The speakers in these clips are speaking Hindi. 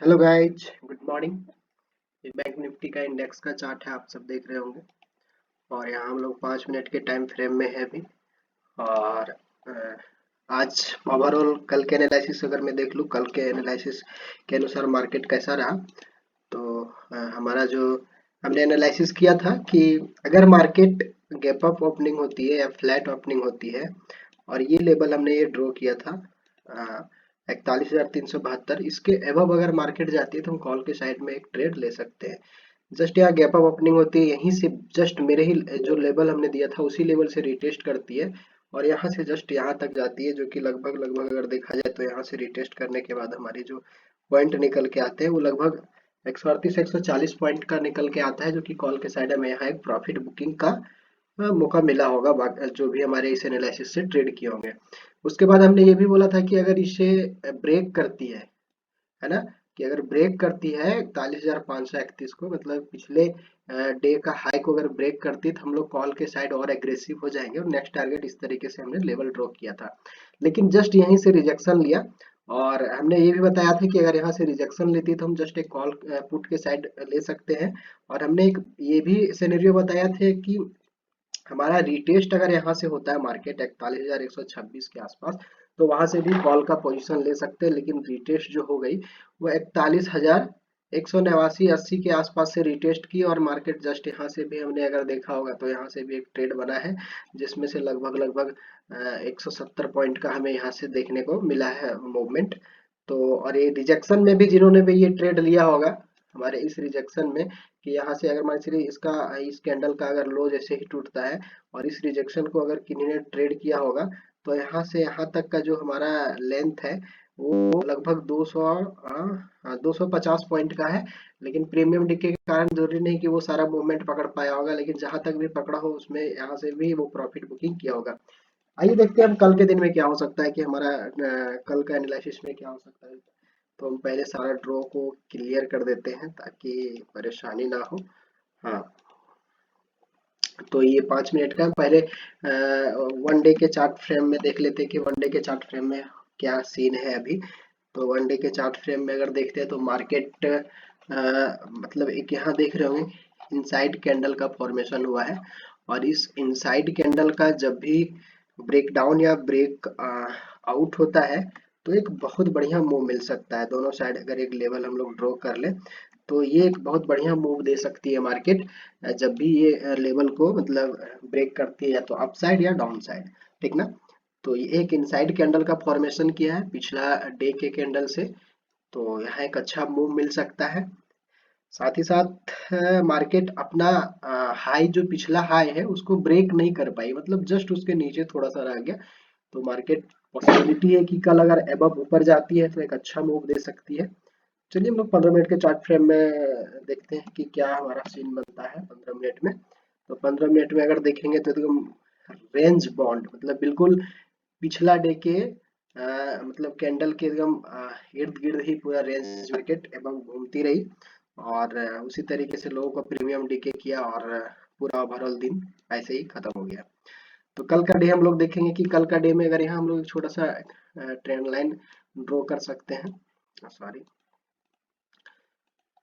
Hello guys, good morning. ये बैंक निफ्टी का इंडेक्स का चार्ट है, आप सब देख रहे होंगे। और यहाँ हम लोग 5 मिनट के टाइम फ्रेम में है अभी। और अ, आज ओवरऑल कल के एनालिसिस अगर मैं देख लूँ, कल के एनालिसिस के अनुसार मार्केट कैसा रहा। तो हमारा जो हमने एनालिसिस किया था कि अगर मार्केट गैप अप ओपनिंग होती है या फ्लैट ओपनिंग होती है, और ये लेवल हमने ये ड्रॉ किया था 41,372, इसके एबव अगर मार्केट जाती है तो हम कॉल के साइड में एक ट्रेड ले सकते हैं। जस्ट यहाँ गैप अप ओपनिंग होती है, यहीं से जस्ट मेरे ही जो लेवल हमने दिया था उसी लेवल से रिटेस्ट करती है और यहाँ से जस्ट यहाँ तक जाती है, जो कि लगभग लगभग अगर देखा जाए तो यहाँ से रिटेस्ट करने के बाद हमारी जो पॉइंट निकल के आते हैं वो लगभग 138 140 पॉइंट का निकल के आता है, जो कि कॉल के साइड में यहाँ एक प्रॉफिट बुकिंग का मौका मिला होगा जो भी हमारे इस एनालिसिस से ट्रेड किए होंगे। उसके बाद हमने ये भी बोला था कि अगर इसे ब्रेक करती है ना, कि अगर ब्रेक करती है 41,531 को, मतलब पिछले डे का हाई को अगर ब्रेक करती है तो हम लोग कॉल के साइड और एग्रेसिव हो जाएंगे और नेक्स्ट टारगेट इस तरीके से हमने लेवल ड्रॉ किया था। लेकिन जस्ट यहीं से रिजेक्शन लिया और हमने ये भी बताया था कि अगर यहाँ से रिजेक्शन लेती है तो हम जस्ट एक कॉल पुट के साइड ले सकते हैं। और हमने एक ये भी सिनेरियो बताया था कि हमारा रिटेस्ट अगर यहाँ से होता है मार्केट 41,126 के आसपास, तो वहां से भी कॉल का पोजीशन ले सकते हैं। लेकिन रिटेस्ट जो हो गई वो 41,189 80 के आसपास से रिटेस्ट की और मार्केट जस्ट यहाँ से भी हमने अगर देखा होगा तो यहाँ से भी एक ट्रेड बना है, जिसमें से लगभग लगभग 170 पॉइंट का हमें यहाँ से देखने को मिला है मूवमेंट। तो और ये रिजेक्शन में भी जिन्होंने भी ये ट्रेड लिया होगा हमारे इस रिजेक्शन में, कि यहाँ से अगर मान चलिए इसका इस कैंडल का अगर लो जैसे ही टूटता है और इस रिजेक्शन को अगर किन्हीं ने ट्रेड किया होगा, तो यहाँ से यहाँ तक का जो हमारा लेंथ है वो लगभग 250 पॉइंट का है। लेकिन प्रीमियम डिके के कारण जरूरी नहीं कि वो सारा मूवमेंट पकड़ पाया होगा, लेकिन जहां तक भी पकड़ा हो उसमें यहाँ से भी वो प्रॉफिट बुकिंग किया होगा। आइए देखते हैं हम कल के दिन में क्या हो सकता है, कि हमारा कल का एनालिसिस में क्या हो सकता है। तो हम पहले सारा ड्रॉ को क्लियर कर देते हैं ताकि परेशानी ना हो। हाँ, तो ये 5 मिनट का पहले वन डे के चार्ट फ्रेम में देख लेते हैं कि वन डे के चार्ट फ्रेम में क्या सीन है अभी। तो वन डे के चार्ट फ्रेम में अगर देखते हैं तो मार्केट मतलब एक यहाँ देख रहे होंगे इनसाइड कैंडल का फॉर्मेशन हुआ है। और इस इनसाइड कैंडल का जब भी ब्रेक डाउन या ब्रेक आउट होता है तो एक बहुत बढ़िया मूव मिल सकता है। दोनों साइड अगर एक लेवल हम लोग ड्रॉ कर ले तो ये एक बहुत बढ़िया मूव दे सकती है मार्केट, जब भी ये लेवल को मतलब ब्रेक करती है या तो अप साइड या डाउन साइड। ठीक ना। तो ये एक इनसाइड कैंडल का फॉर्मेशन किया है पिछला डे के कैंडल से, तो यहाँ एक अच्छा मूव मिल सकता है। साथ ही साथ मार्केट अपना हाई जो पिछला हाई है उसको ब्रेक नहीं कर पाई, मतलब जस्ट उसके नीचे थोड़ा सा रह गया। तो मार्केट पॉसिबिलिटी है कि कल अगर एबव ऊपर जाती है तो एक अच्छा मूव दे सकती है। चलिए हम लोग 15 मिनट के चार्ट फ्रेम में देखते हैं कि क्या हमारा सीन बनता है 15 मिनट में। तो 15 मिनट में अगर देखेंगे तो एकदम रेंज बॉन्ड, मतलब बिल्कुल पिछला डे के मतलब कैंडल के एकदम इर्द गिर्द ही पूरा रेंज मार्केट एवं घूमती रही। और उसी तरीके से लोगों को प्रीमियम डीके किया और पूरा ओवरऑल दिन ऐसे ही खत्म हो गया। तो कल का डे हम लोग देखेंगे कि कल का डे में अगर यहाँ हम लोग छोटा सा ट्रेंड लाइन ड्रॉ कर सकते हैं। सॉरी,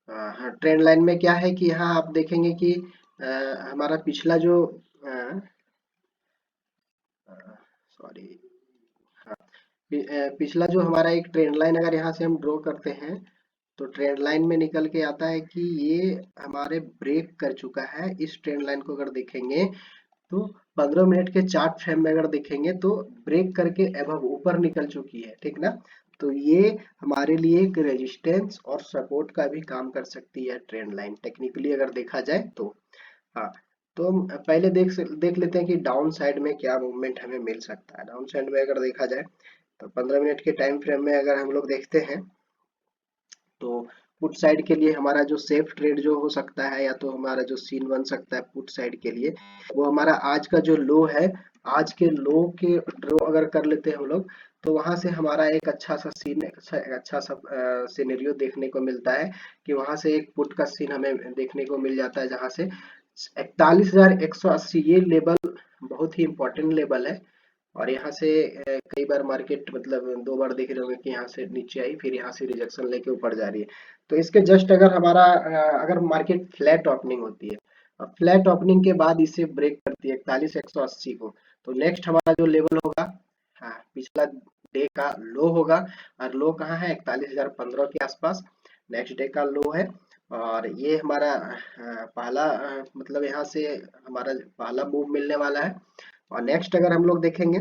हाँ, ट्रेंड लाइन में क्या है कि यहाँ आप देखेंगे कि हमारा पिछला जो सॉरी, हाँ, पिछला जो हमारा एक ट्रेंड लाइन अगर यहाँ से हम ड्रॉ करते हैं तो ट्रेंड लाइन में निकल के आता है कि ये हमारे ब्रेक कर चुका है। इस ट्रेंड लाइन को अगर देखेंगे तो 15 मिनट के चार्ट फ्रेम में अगर देखेंगे तो ब्रेक करके एबव ऊपर निकल चुकी है। ठीक ना। तो ये हमारे लिए एक रेजिस्टेंस और सपोर्ट का भी काम कर सकती है ट्रेंड लाइन, टेक्निकली अगर देखा जाए तो। हाँ, तो हम पहले देख लेते हैं कि डाउन साइड में क्या मूवमेंट हमें मिल सकता है। डाउन साइड में अगर देखा जाए तो 15 मिनट के टाइम फ्रेम में अगर हम लोग देखते हैं तो पुट साइड के लिए हमारा जो सेफ ट्रेड जो हो सकता है या तो हमारा जो सीन बन सकता है पुट साइड के लिए, वो हमारा आज का जो लो है, आज के लो के ड्रॉ अगर कर लेते हैं हम लोग तो वहां से हमारा एक अच्छा सा सीन, अच्छा सा सिनेरियो देखने को मिलता है कि वहां से एक पुट का सीन हमें देखने को मिल जाता है, जहां से 41,180 ये लेवल बहुत ही इंपॉर्टेंट लेवल है। और यहाँ से कई बार मार्केट मतलब 2 बार देख रहे होंगे कि यहाँ से नीचे आई, फिर यहाँ से रिजेक्शन लेके ऊपर जा रही है। तो इसके जस्ट अगर हमारा अगर मार्केट फ्लैट ओपनिंग होती है और फ्लैट ओपनिंग के बाद इसे ब्रेक करती है 41,180 को, तो नेक्स्ट हमारा जो लेवल होगा, हाँ, पिछला डे का लो होगा। और लो कहाँ है? 41,015 के आसपास नेक्स्ट डे का लो है। और ये हमारा पहला मतलब यहाँ से हमारा पहला मूव मिलने वाला है। और नेक्स्ट अगर हम लोग देखेंगे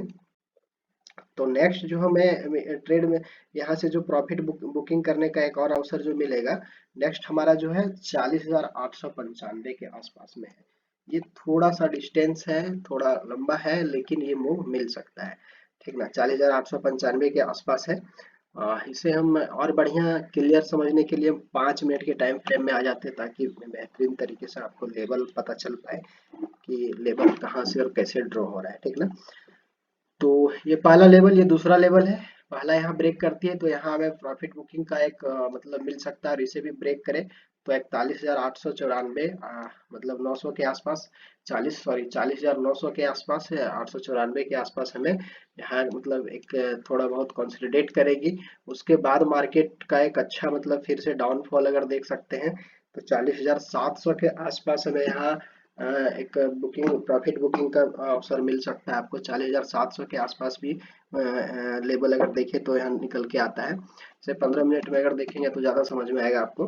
तो नेक्स्ट जो हमें ट्रेड में यहाँ से जो प्रॉफिट बुकिंग करने का एक और अवसर जो मिलेगा, नेक्स्ट हमारा जो है 40,895 के आसपास में है। ये थोड़ा सा डिस्टेंस है, थोड़ा लंबा है, लेकिन ये मूव मिल सकता है, ठीक ना। 40,895 के आसपास है। इसे हम और बढ़िया क्लियर समझने के लिए 5 मिनट के टाइम फ्रेम में आ जाते हैं, ताकि बेहतरीन तरीके से आपको लेवल पता चल पाए कि लेवल कहाँ से और कैसे ड्रॉ हो रहा है, ठीक ना। तो ये पहला लेवल, ये दूसरा लेवल है। पहला यहाँ ब्रेक करती है तो यहाँ हमें प्रॉफिट बुकिंग का एक मतलब मिल सकता है। और इसे भी ब्रेक करे तो 41,894 मतलब 900 के आसपास, 40,900 के आसपास है, 894 के आसपास हमें यहाँ मतलब एक थोड़ा बहुत कंसोलिडेट करेगी। उसके बाद मार्केट का एक अच्छा मतलब फिर से डाउनफॉल अगर देख सकते हैं, तो 40,700 के आसपास हमें यहाँ एक बुकिंग प्रॉफिट बुकिंग का अवसर मिल सकता है आपको। 40,700 के आसपास भी लेवल अगर देखें तो यहाँ निकल के आता है। जैसे 15 मिनट में अगर देखेंगे तो ज़्यादा समझ में आएगा आपको।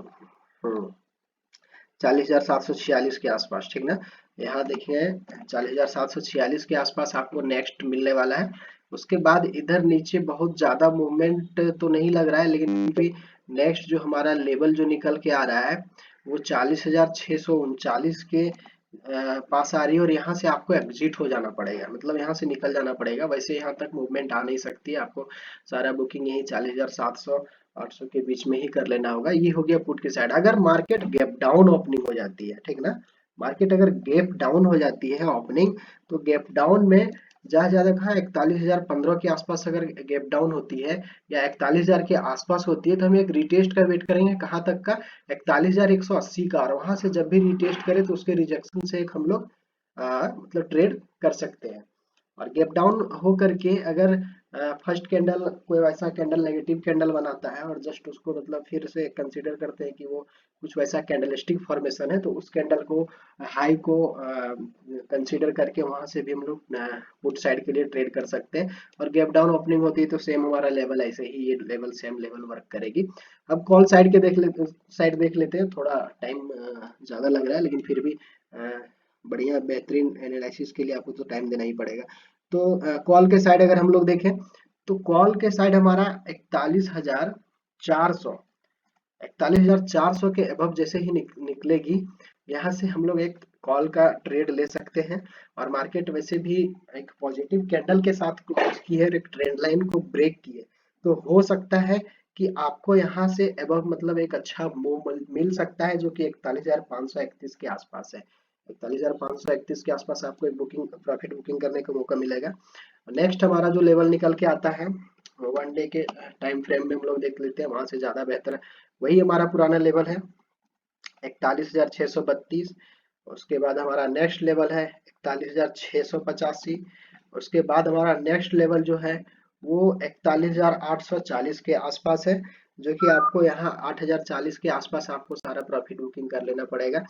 40,746 के आसपास, ठीक ना। यहाँ देखिए 40,746 के आसपास आपको नेक्स्ट मिलने वाला है। उसके बाद इधर नीचे बहुत ज़्यादा मूवमेंट तो नहीं लग रहा है, लेकिन भी नेक्स्ट जो हमारा लेवल जो निकल के आ रहा है वो 40,639 के पास आ रही है। और यहाँ से आपको एग्जिट हो जाना पड़ेगा, मतलब यहाँ से निकल जाना पड़ेगा। वैसे यहाँ तक मूवमेंट आ नहीं सकती है, आपको सारा बुकिंग यही 40,700 800 के बीच में ही कर लेना होगा। ये हो गया पुट की साइड। अगर मार्केट गैप डाउन ओपनिंग हो जाती है, ठीक ना, मार्केट अगर गैप डाउन हो जाती है ओपनिंग, तो गैप डाउन में जहाँ ज्यादा कहा 41,015 के आसपास अगर गैप डाउन होती है या 41,000 के आसपास होती है, तो हम एक रिटेस्ट का वेट करेंगे। कहाँ तक का? 41,180 का। और वहां से जब भी रिटेस्ट करे तो उसके रिजेक्शन से एक हम लोग मतलब ट्रेड कर सकते हैं। और गैप डाउन हो करके अगर फर्स्ट कैंडल कोई वैसा कैंडल नेगेटिव कैंडल बनाता है और जस्ट उसको मतलब फिर से कंसीडर करते हैं कि वो कुछ वैसा कैंडलस्टिक फॉर्मेशन है, तो उस कैंडल को हाई को कंसीडर करके वहां से भी हम लोग पुट साइड के लिए ट्रेड कर सकते हैं। और गैप डाउन ओपनिंग होती है तो सेम हमारा लेवल ऐसे ही ये लेवल सेम लेवल वर्क करेगी। अब कॉल साइड के साइड देख लेते हैं। थोड़ा टाइम ज्यादा लग रहा है, लेकिन फिर भी बढ़िया बेहतरीन एनालिसिस के लिए आपको तो टाइम देना ही पड़ेगा। तो कॉल के साइड अगर हम लोग देखें तो कॉल के साइड हमारा 41,400, 41,400 के अबव जैसे ही निकलेगी, यहाँ से हम लोग एक कॉल का ट्रेड ले सकते हैं। और मार्केट वैसे भी एक पॉजिटिव कैंडल के साथ क्लोज की है और एक ट्रेंड लाइन को ब्रेक की है, तो हो सकता है कि आपको यहाँ से अबव मतलब एक अच्छा मूव मिल सकता है, जो कि 41,531 के आसपास है। 41,531 के आसपास आपको एक बुकिंग प्रॉफिट बुकिंग करने का मौका मिलेगा। नेक्स्ट हमारा जो लेवल निकल के आता है, वन डे के टाइम फ्रेम में हम लोग देख लेते हैं, वहां से ज्यादा बेहतर है। वही हमारा पुराना लेवल है 41,632। उसके बाद हमारा नेक्स्ट लेवल है 41,685। उसके बाद हमारा नेक्स्ट लेवल जो है वो 41,840 के आसपास है, जो कि आपको यहाँ 8,040 के आसपास आपको सारा प्रॉफिट बुकिंग कर लेना पड़ेगा।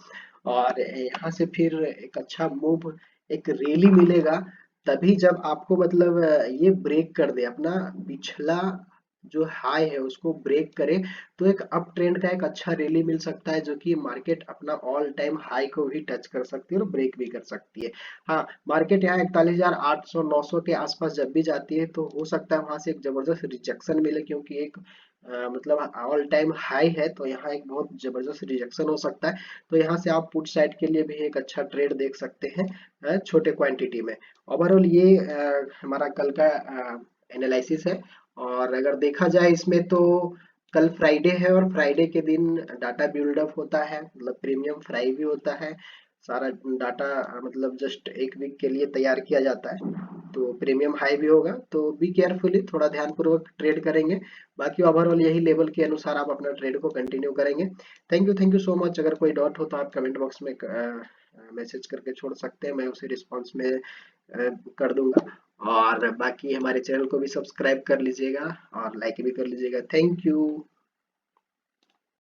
और यहाँ से फिर एक अच्छा मूव, एक रैली मिलेगा तभी जब आपको मतलब ये ब्रेक कर दे अपना पिछला जो हाई है उसको ब्रेक करे, तो एक अप ट्रेंड का एक अच्छा रैली मिल सकता है, जो कि मार्केट अपना ऑल टाइम हाई को भी टच कर सकती है और ब्रेक भी कर सकती है। हाँ, मार्केट यहाँ 41,800 900 के आसपास जब भी जाती है तो हो सकता है वहां से एक जबरदस्त रिजेक्शन मिले, क्योंकि एक मतलब ऑल टाइम हाई है, तो यहाँ एक बहुत जबरदस्त रिजेक्शन हो सकता है। तो यहाँ से आप पुट साइड के लिए भी एक अच्छा ट्रेड देख सकते हैं छोटे क्वांटिटी में। ओवरऑल ये हमारा कल का एनालिसिस है। और अगर देखा जाए इसमें तो कल फ्राइडे है और फ्राइडे के दिन डाटा बिल्डअप होता है, मतलब प्रीमियम फ्राई भी होता है। सारा डाटा मतलब जस्ट एक वीक के लिए तैयार किया जाता है, तो प्रीमियम हाई भी होगा। तो बी केयरफुली, थोड़ा ध्यानपूर्वक ट्रेड करेंगे। बाकी ओवरऑल यही लेवल के अनुसार आप अपना ट्रेड को कंटिन्यू करेंगे। Thank you so much. अगर कोई डाउट हो तो आप कमेंट बॉक्स में मैसेज करके छोड़ सकते हैं, मैं उसे रिस्पॉन्स में कर दूंगा। और बाकी हमारे चैनल को भी सब्सक्राइब कर लीजिएगा और लाइक भी कर लीजिएगा। Thank you.